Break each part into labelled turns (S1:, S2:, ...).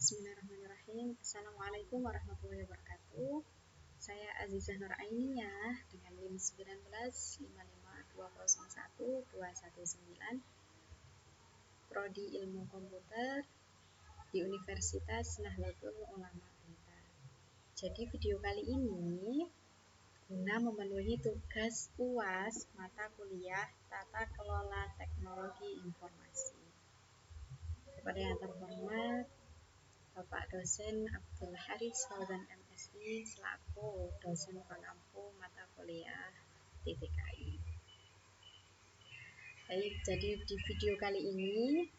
S1: Bismillahirrahmanirrahim. Assalamualaikum warahmatullahi wabarakatuh. Saya Azizah Nur Ainiyah dengan NIM 1955201 Prodi Ilmu Komputer di Universitas Nahdlatul Ulama Blitar. Jadi video kali ini guna memenuhi tugas UAS mata kuliah Tata Kelola Teknologi Informasi. Kepada yang terhormat Bapak Dosen Abdul Haris Fauzan MSI selaku dosen pengampu mata kuliah TTKI. Baik, jadi di video kali ini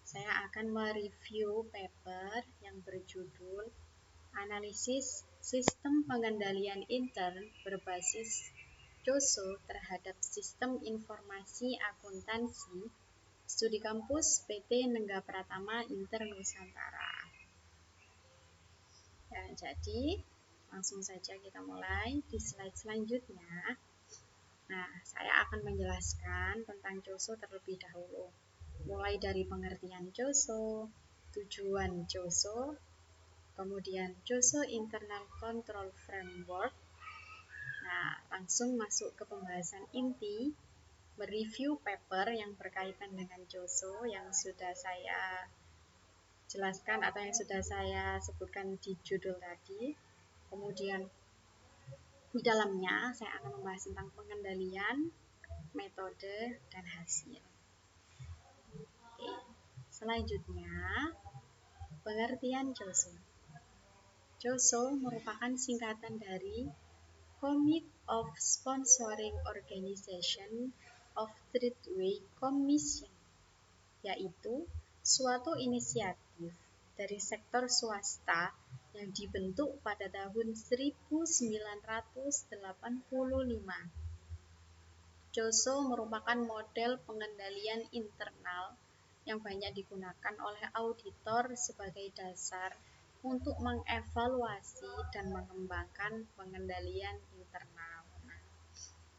S1: saya akan mereview paper yang berjudul Analisis Sistem Pengendalian Intern berbasis COSO terhadap Sistem Informasi Akuntansi Studi Kampus PT Nengga Pratama Inter Nusantara. Ya, jadi langsung saja kita mulai di slide selanjutnya. Nah, saya akan menjelaskan tentang COSO terlebih dahulu. Mulai dari pengertian COSO, tujuan COSO, kemudian COSO Internal Control Framework. Nah, langsung masuk ke pembahasan inti, mereview paper yang berkaitan dengan COSO yang sudah saya jelaskan atau yang sudah saya sebutkan di judul tadi. Kemudian di dalamnya saya akan membahas tentang pengendalian, metode, dan hasil. Oke. Selanjutnya, pengertian COSO. COSO merupakan singkatan dari Committee of Sponsoring Organization of Third-Way Commission, yaitu suatu inisiatif dari sektor swasta yang dibentuk pada tahun 1985. COSO merupakan model pengendalian internal yang banyak digunakan oleh auditor sebagai dasar untuk mengevaluasi dan mengembangkan pengendalian internal. Nah,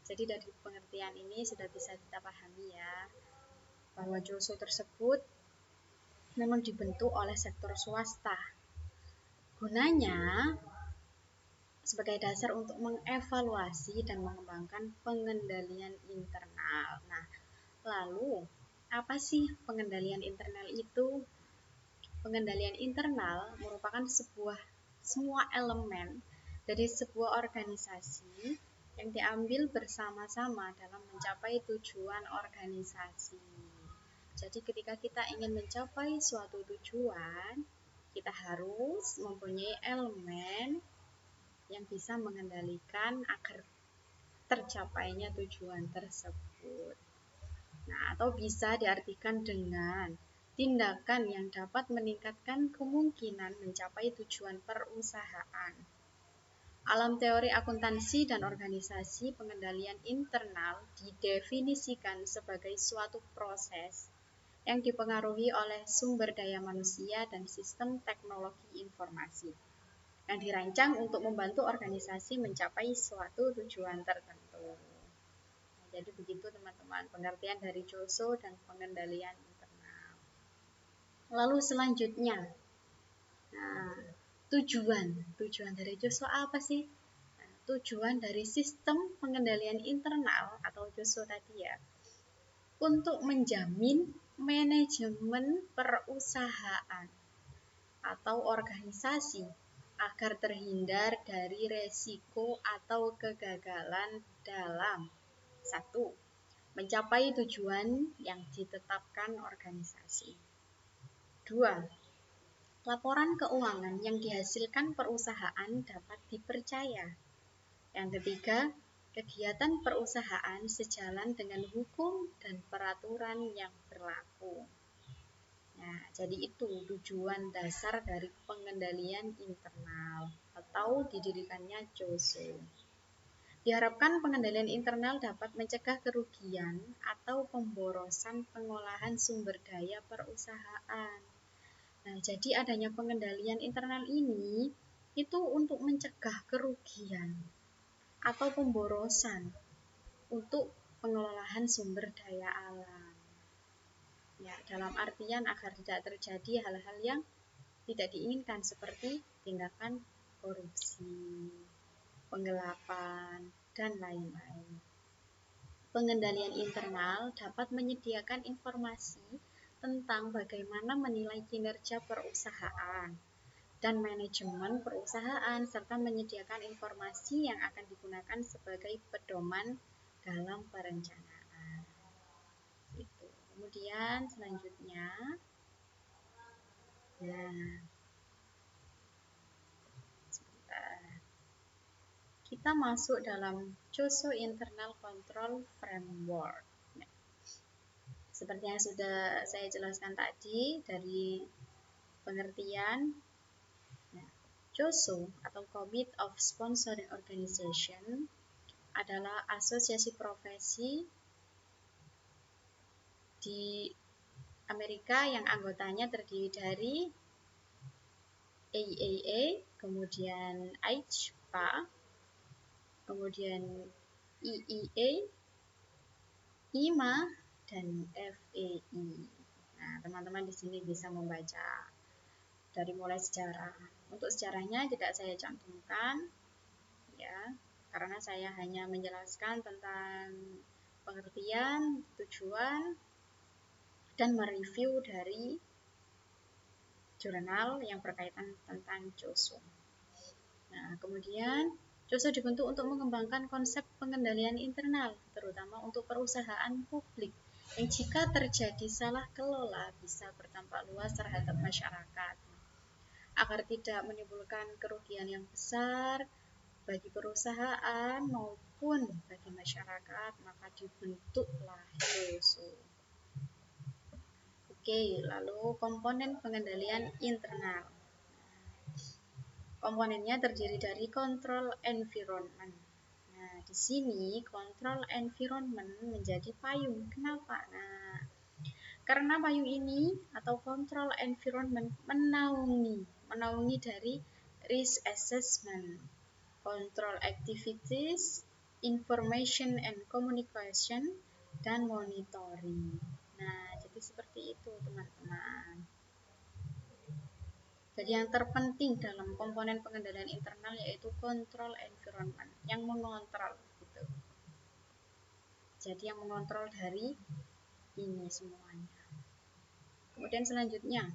S1: jadi dari pengertian ini sudah bisa kita pahami ya, bahwa COSO tersebut memang dibentuk oleh sektor swasta. Gunanya sebagai dasar untuk mengevaluasi dan mengembangkan pengendalian internal. Nah, lalu apa sih pengendalian internal itu? Pengendalian internal merupakan semua elemen dari sebuah organisasi yang diambil bersama-sama dalam mencapai tujuan organisasi. Jadi ketika kita ingin mencapai suatu tujuan, kita harus mempunyai elemen yang bisa mengendalikan agar tercapainya tujuan tersebut. Nah, atau bisa diartikan dengan tindakan yang dapat meningkatkan kemungkinan mencapai tujuan perusahaan. Alam teori akuntansi dan organisasi, pengendalian internal didefinisikan sebagai suatu proses yang dipengaruhi oleh sumber daya manusia dan sistem teknologi informasi yang dirancang untuk membantu organisasi mencapai suatu tujuan tertentu. Jadi begitu teman-teman pengertian dari COSO dan pengendalian internal. Lalu selanjutnya, nah, tujuan dari COSO apa sih? Nah, tujuan dari sistem pengendalian internal atau COSO tadi ya, untuk menjamin manajemen perusahaan atau organisasi agar terhindar dari resiko atau kegagalan dalam 1. Mencapai tujuan yang ditetapkan organisasi. 2. Laporan keuangan yang dihasilkan perusahaan dapat dipercaya. Yang ketiga, kegiatan perusahaan sejalan dengan hukum dan peraturan yang berlaku. Nah, jadi itu tujuan dasar dari pengendalian internal atau didirikannya COSO. Diharapkan pengendalian internal dapat mencegah kerugian atau pemborosan pengolahan sumber daya perusahaan. Nah, jadi adanya pengendalian internal ini itu untuk mencegah kerugian atau pemborosan untuk pengelolaan sumber daya alam. Ya, dalam artian agar tidak terjadi hal-hal yang tidak diinginkan seperti tindakan korupsi, penggelapan, dan lain-lain. Pengendalian internal dapat menyediakan informasi tentang bagaimana menilai kinerja perusahaan dan manajemen perusahaan, serta menyediakan informasi yang akan digunakan sebagai pedoman dalam perencanaan. Gitu. Kemudian selanjutnya, kita masuk dalam COSO Internal Control Framework. Seperti yang sudah saya jelaskan tadi dari pengertian, COSO atau Committee of Sponsoring Organization adalah asosiasi profesi di Amerika yang anggotanya terdiri dari AAA, kemudian AICPA, kemudian EEA, IMA, dan FEI. Nah, teman-teman di sini bisa membaca dari mulai sejarah. Untuk sejarahnya tidak saya cantumkan, ya, karena saya hanya menjelaskan tentang pengertian, tujuan, dan mereview dari jurnal yang berkaitan tentang COSO. Nah, kemudian COSO dibentuk untuk mengembangkan konsep pengendalian internal, terutama untuk perusahaan publik, yang jika terjadi salah kelola bisa berdampak luas terhadap masyarakat. Agar tidak menimbulkan kerugian yang besar bagi perusahaan maupun bagi masyarakat, maka dibentuklah COSO. Oke, lalu komponen pengendalian internal. Komponennya terdiri dari control environment. Nah, di sini control environment menjadi payung. Kenapa? Nah, karena payung ini atau control environment menaungi dari risk assessment, control activities, information and communication, dan monitoring. Nah, jadi seperti itu teman-teman. Jadi yang terpenting dalam komponen pengendalian internal yaitu control environment, yang mengontrol gitu. Jadi yang mengontrol dari ini semuanya. Kemudian selanjutnya,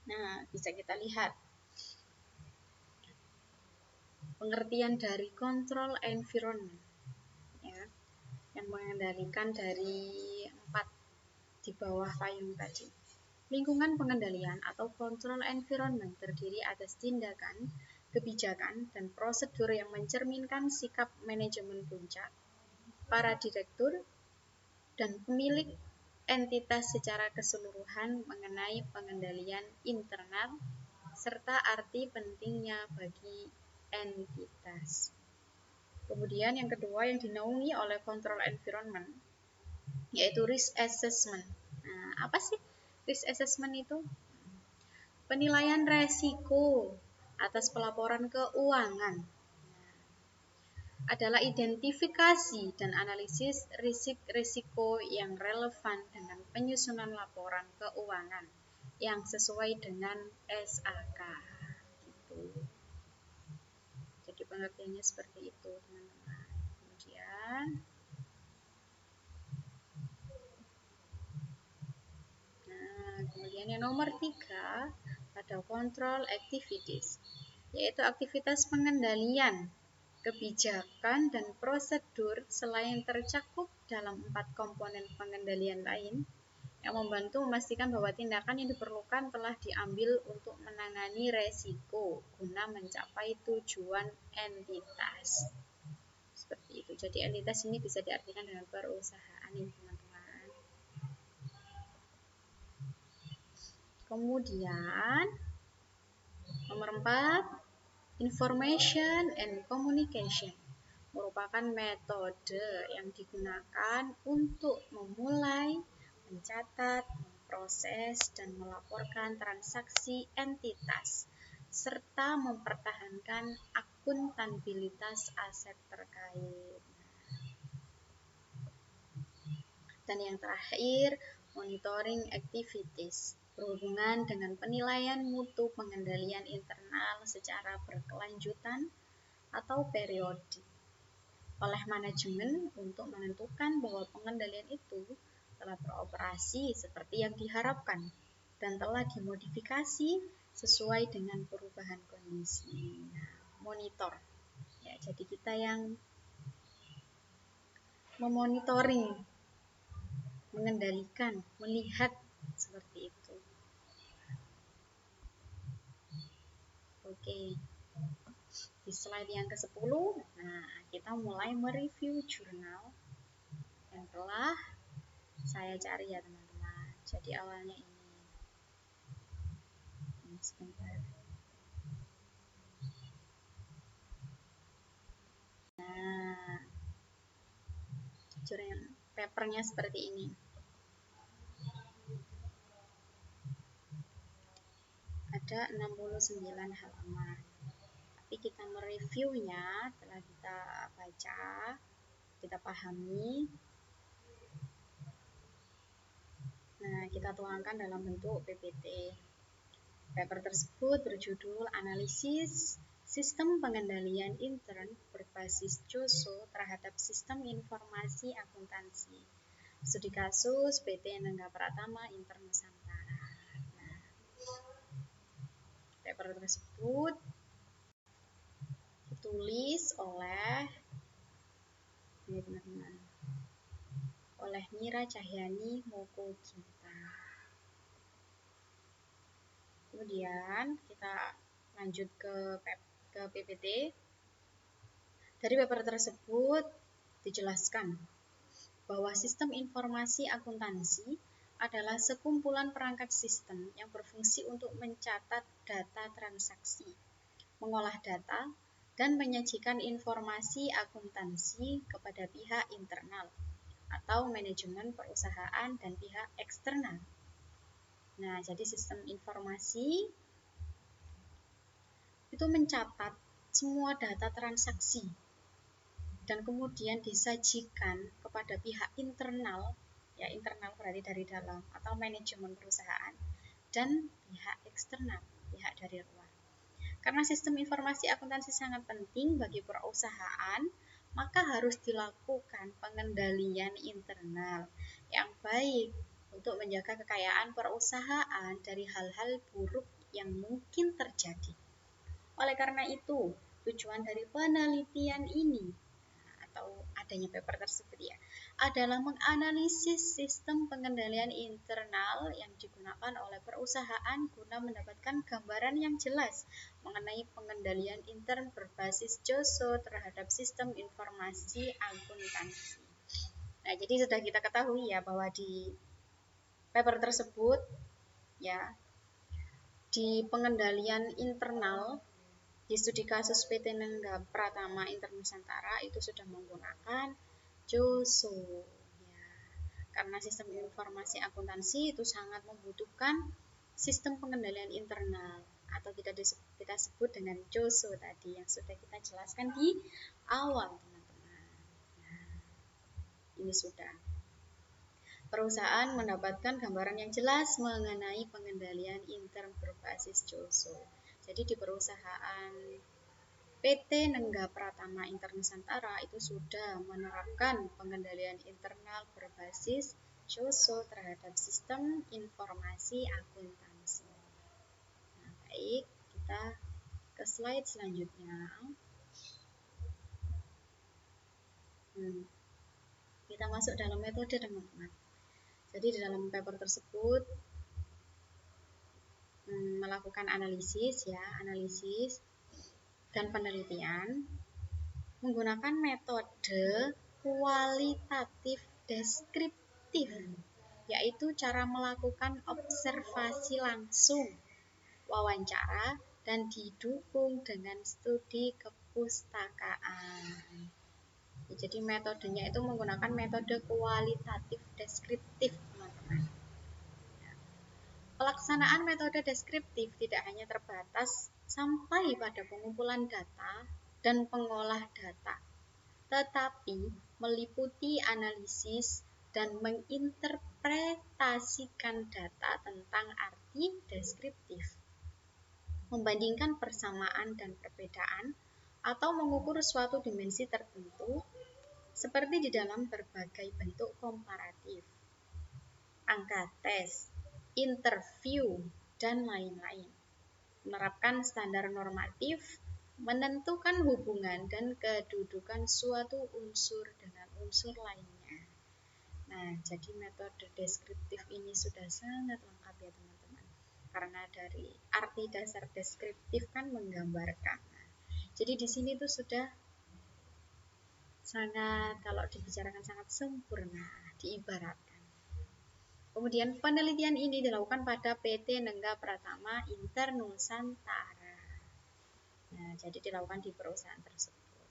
S1: nah bisa kita lihat pengertian dari control environment, ya, yang mengendalikan dari 4 di bawah payung tadi. Lingkungan pengendalian atau control environment terdiri atas tindakan, kebijakan, dan prosedur yang mencerminkan sikap manajemen puncak, para direktur, dan pemilik entitas secara keseluruhan mengenai pengendalian internal, serta arti pentingnya bagi entitas. Kemudian yang kedua yang dinaungi oleh control environment yaitu risk assessment. Nah, apa sih risk assessment itu? Penilaian resiko atas pelaporan keuangan adalah identifikasi dan analisis risiko yang relevan dengan penyusunan laporan keuangan yang sesuai dengan SAK. Gitu. Jadi pengertiannya seperti itu, teman-teman. Kemudian yang nomor 3 ada control activities, yaitu aktivitas pengendalian, kebijakan, dan prosedur selain tercakup dalam 4 komponen pengendalian lain yang membantu memastikan bahwa tindakan yang diperlukan telah diambil untuk menangani resiko guna mencapai tujuan entitas. Seperti itu. Jadi entitas ini bisa diartikan dengan perusahaan ini, teman-teman. Kemudian nomor 4, information and communication merupakan metode yang digunakan untuk memulai, mencatat, memproses, dan melaporkan transaksi entitas, serta mempertahankan akuntabilitas aset terkait. Dan yang terakhir, monitoring activities, berhubungan dengan penilaian mutu pengendalian internal secara berkelanjutan atau periodik oleh manajemen untuk menentukan bahwa pengendalian itu telah beroperasi seperti yang diharapkan dan telah dimodifikasi sesuai dengan perubahan kondisi. Nah, monitor. Ya, jadi kita yang memonitoring, mengendalikan, melihat seperti itu. Oke. Di slide yang ke-10, nah kita mulai mereview jurnal yang telah saya cari ya teman-teman. Jadi awalnya ini sebentar. Nah, jurnal papernya seperti ini. Ada 69 halaman. Tapi kita mereviewnya setelah kita baca, kita pahami. Nah, kita tuangkan dalam bentuk PPT. Paper tersebut berjudul Analisis Sistem Pengendalian Intern Berbasis JOSO Terhadap Sistem Informasi Akuntansi. Studi kasus PT Nengga Pratama Intern Nusantara. Nah, paper tersebut ditulis oleh Mira Cahyani Moko Gita. Kemudian kita lanjut ke PPT. Dari paper tersebut dijelaskan bahwa sistem informasi akuntansi adalah sekumpulan perangkat sistem yang berfungsi untuk mencatat data transaksi, mengolah data, dan menyajikan informasi akuntansi kepada pihak internal atau manajemen perusahaan dan pihak eksternal. Nah, jadi sistem informasi itu mencatat semua data transaksi dan kemudian disajikan kepada pihak internal, ya internal berarti dari dalam atau manajemen perusahaan, dan pihak eksternal, pihak dari luar. Karena sistem informasi akuntansi sangat penting bagi perusahaan, maka harus dilakukan pengendalian internal yang baik untuk menjaga kekayaan perusahaan dari hal-hal buruk yang mungkin terjadi. Oleh karena itu, tujuan dari penelitian ini atau adanya paper tersebut ya adalah menganalisis sistem pengendalian internal yang digunakan oleh perusahaan guna mendapatkan gambaran yang jelas mengenai pengendalian intern berbasis JOSO terhadap sistem informasi akuntansi. Nah, jadi sudah kita ketahui ya bahwa di paper tersebut ya di pengendalian internal di studi kasus PT Nengga Pratama Intern Nusantara itu sudah menggunakan JOSO ya. Karena sistem informasi akuntansi itu sangat membutuhkan sistem pengendalian internal atau kita sebut dengan JOSO tadi yang sudah kita jelaskan di awal teman-teman. Nah, ini sudah. Perusahaan mendapatkan gambaran yang jelas mengenai pengendalian intern berbasis JOSO. Jadi di perusahaan PT Nengga Pratama Intern Nusantara itu sudah menerapkan pengendalian internal berbasis JOSO terhadap sistem informasi akuntansi. Nah, baik, kita ke slide selanjutnya. Kita masuk dalam metode teman-teman. Jadi di dalam paper tersebut melakukan analisis dan penelitian menggunakan metode kualitatif deskriptif, yaitu cara melakukan observasi langsung, wawancara, dan didukung dengan studi kepustakaan. Jadi metodenya itu menggunakan metode kualitatif deskriptif, teman-teman. Pelaksanaan metode deskriptif tidak hanya terbatas sampai pada pengumpulan data dan pengolah data, tetapi meliputi analisis dan menginterpretasikan data tentang arti deskriptif, membandingkan persamaan dan perbedaan, atau mengukur suatu dimensi tertentu, seperti di dalam berbagai bentuk komparatif, angka tes, interview, dan lain-lain. Menerapkan standar normatif, menentukan hubungan dan kedudukan suatu unsur dengan unsur lainnya. Nah, jadi metode deskriptif ini sudah sangat lengkap ya teman-teman. Karena dari arti dasar deskriptif kan menggambarkan. Nah, jadi di sini tuh sudah sangat, kalau dibicarakan sangat sempurna, diibaratkan. Kemudian penelitian ini dilakukan pada PT Nengga Pratama Internusantara. Nah, jadi dilakukan di perusahaan tersebut.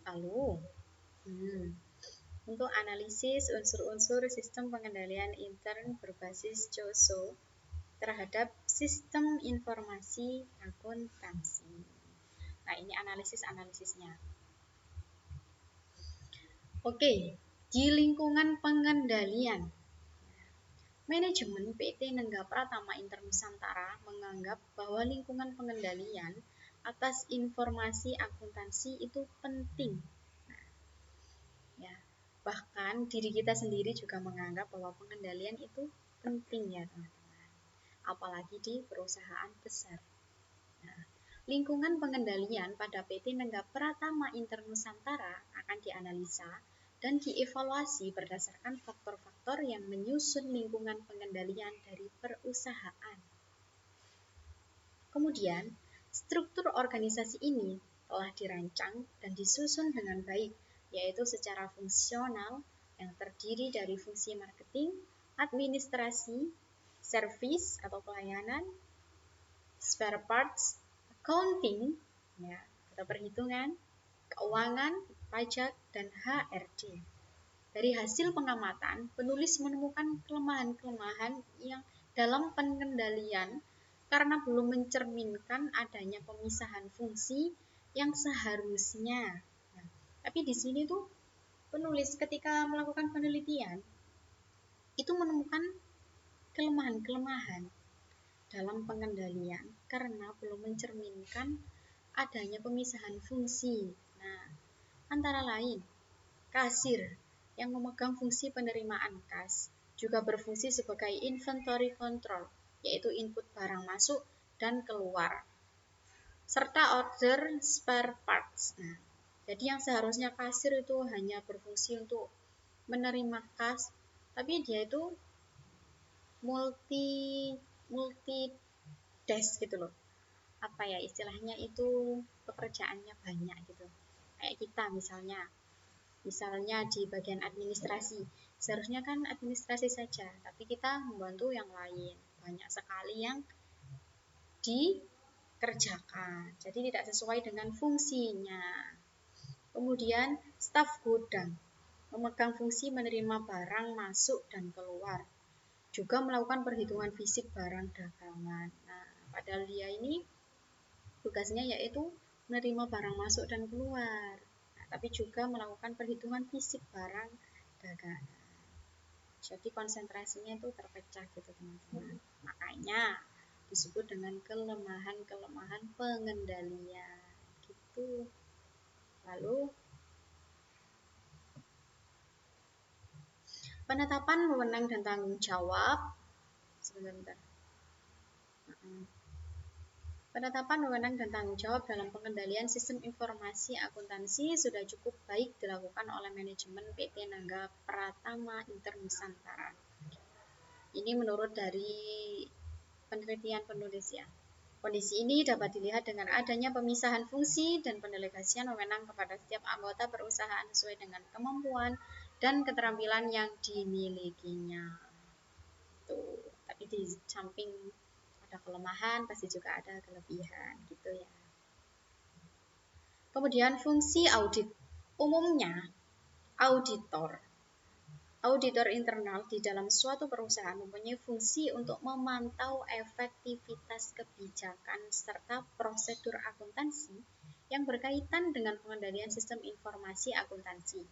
S1: Lalu, untuk analisis unsur-unsur sistem pengendalian intern berbasis COSO terhadap sistem informasi akuntansi. Nah, ini analisisnya. Oke, di lingkungan pengendalian, manajemen PT Nengga Pratama Internusantara menganggap bahwa lingkungan pengendalian atas informasi akuntansi itu penting. Ya, bahkan diri kita sendiri juga menganggap bahwa pengendalian itu penting ya teman-teman, apalagi di perusahaan besar. Nah, lingkungan pengendalian pada PT Nengga Pratama Internusantara akan dianalisa dan dievaluasi berdasarkan faktor-faktor yang menyusun lingkungan pengendalian dari perusahaan. Kemudian, struktur organisasi ini telah dirancang dan disusun dengan baik, yaitu secara fungsional yang terdiri dari fungsi marketing, administrasi, service atau pelayanan, spare parts, accounting, ya, atau perhitungan, keuangan, pajak, dan HRD. Dari hasil pengamatan, penulis menemukan kelemahan-kelemahan yang dalam pengendalian karena belum mencerminkan adanya pemisahan fungsi yang seharusnya. Nah, tapi di sini tuh penulis ketika melakukan penelitian itu menemukan kelemahan-kelemahan dalam pengendalian karena belum mencerminkan adanya pemisahan fungsi. Nah, antara lain kasir yang memegang fungsi penerimaan kas juga berfungsi sebagai inventory control, yaitu input barang masuk dan keluar, serta order spare parts. Nah, jadi yang seharusnya kasir itu hanya berfungsi untuk menerima kas, tapi dia itu multi desk gitu loh. Apa ya istilahnya, itu pekerjaannya banyak gitu. Kayak kita misalnya di bagian administrasi, seharusnya kan administrasi saja, tapi kita membantu yang lain, banyak sekali yang dikerjakan, jadi tidak sesuai dengan fungsinya. Kemudian staf gudang memegang fungsi menerima barang masuk dan keluar, juga melakukan perhitungan fisik barang dagangan. Nah, padahal dia ini tugasnya yaitu menerima barang masuk dan keluar, tapi juga melakukan perhitungan fisik barang dagangan. Jadi konsentrasinya itu terpecah gitu teman-teman. Makanya disebut dengan kelemahan-kelemahan pengendalian gitu. Lalu penetapan wewenang dan tanggung jawab. Sebentar. Penetapan wewenang dan tanggung jawab dalam pengendalian sistem informasi akuntansi sudah cukup baik dilakukan oleh manajemen PT Nengga Pratama Internusantara. Ini menurut dari penelitian penulis ya. Kondisi ini dapat dilihat dengan adanya pemisahan fungsi dan pendelegasian wewenang kepada setiap anggota perusahaan sesuai dengan kemampuan dan keterampilan yang dimilikinya. Tuh, tapi di samping ada kelemahan, pasti juga ada kelebihan gitu ya. Kemudian fungsi audit. Umumnya, auditor internal di dalam suatu perusahaan mempunyai fungsi untuk memantau efektivitas kebijakan serta prosedur akuntansi yang berkaitan dengan pengendalian sistem informasi akuntansi.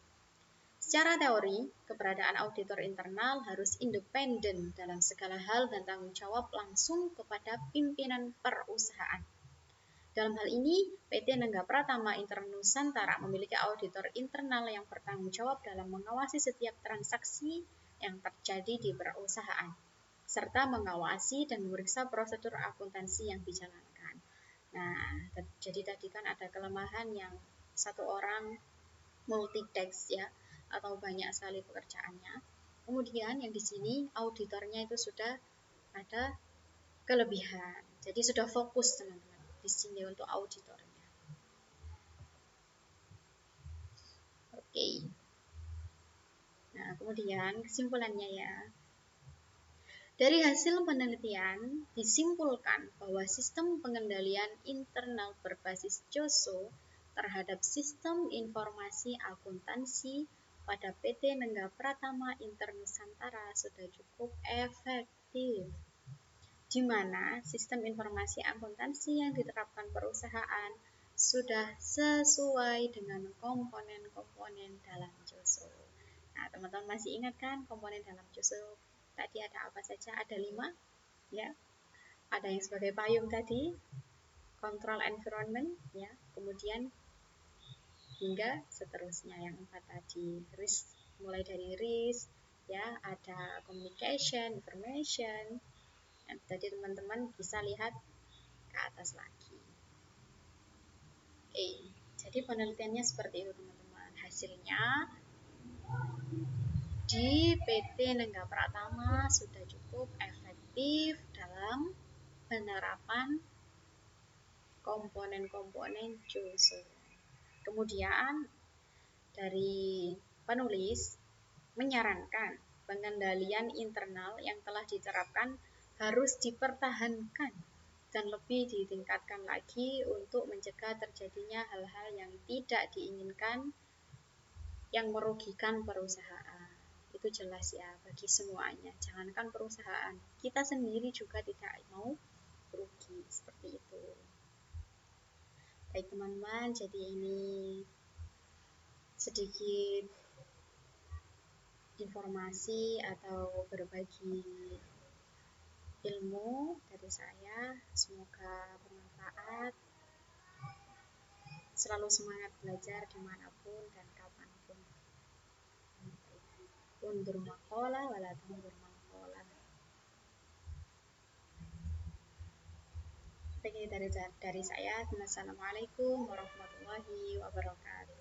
S1: Secara teori, keberadaan auditor internal harus independen dalam segala hal dan tanggung jawab langsung kepada pimpinan perusahaan. Dalam hal ini, PT Nengga Pratama Internusantara memiliki auditor internal yang bertanggung jawab dalam mengawasi setiap transaksi yang terjadi di perusahaan, serta mengawasi dan memeriksa prosedur akuntansi yang dijalankan. Nah, jadi tadi kan ada kelemahan yang satu orang multitask ya, atau banyak sekali pekerjaannya. Kemudian yang di sini auditornya itu sudah ada kelebihan. Jadi sudah fokus teman-teman di sini untuk auditornya. Oke. Nah, kemudian kesimpulannya ya. Dari hasil penelitian disimpulkan bahwa sistem pengendalian internal berbasis JOSO terhadap sistem informasi akuntansi pada PT Nengga Pratama Internusantara sudah cukup efektif, di mana sistem informasi akuntansi yang diterapkan perusahaan sudah sesuai dengan komponen-komponen dalam JOSO. Nah, teman-teman masih ingat kan komponen dalam JOSO tadi ada apa saja? Ada 5, ya. Ada yang sebagai payung tadi, control environment, ya. Kemudian hingga seterusnya yang 4 tadi, risk, mulai dari risk, ya, ada communication, information. Jadi teman-teman bisa lihat ke atas lagi. Oke, jadi penelitiannya seperti itu teman-teman. Hasilnya di PT Nengga Pratama sudah cukup efektif dalam penerapan komponen-komponen JOSO. Kemudian dari penulis menyarankan pengendalian internal yang telah diterapkan harus dipertahankan dan lebih ditingkatkan lagi untuk mencegah terjadinya hal-hal yang tidak diinginkan yang merugikan perusahaan. Itu jelas ya bagi semuanya. Jangankan perusahaan, kita sendiri juga tidak mau rugi seperti itu. Baik teman-teman, jadi ini sedikit informasi atau berbagi ilmu dari saya. Semoga bermanfaat. Selalu semangat belajar dimanapun dan kapanpun. Undur makola wala tundur makola. Sekian dari saya. Assalamualaikum warahmatullahi wabarakatuh.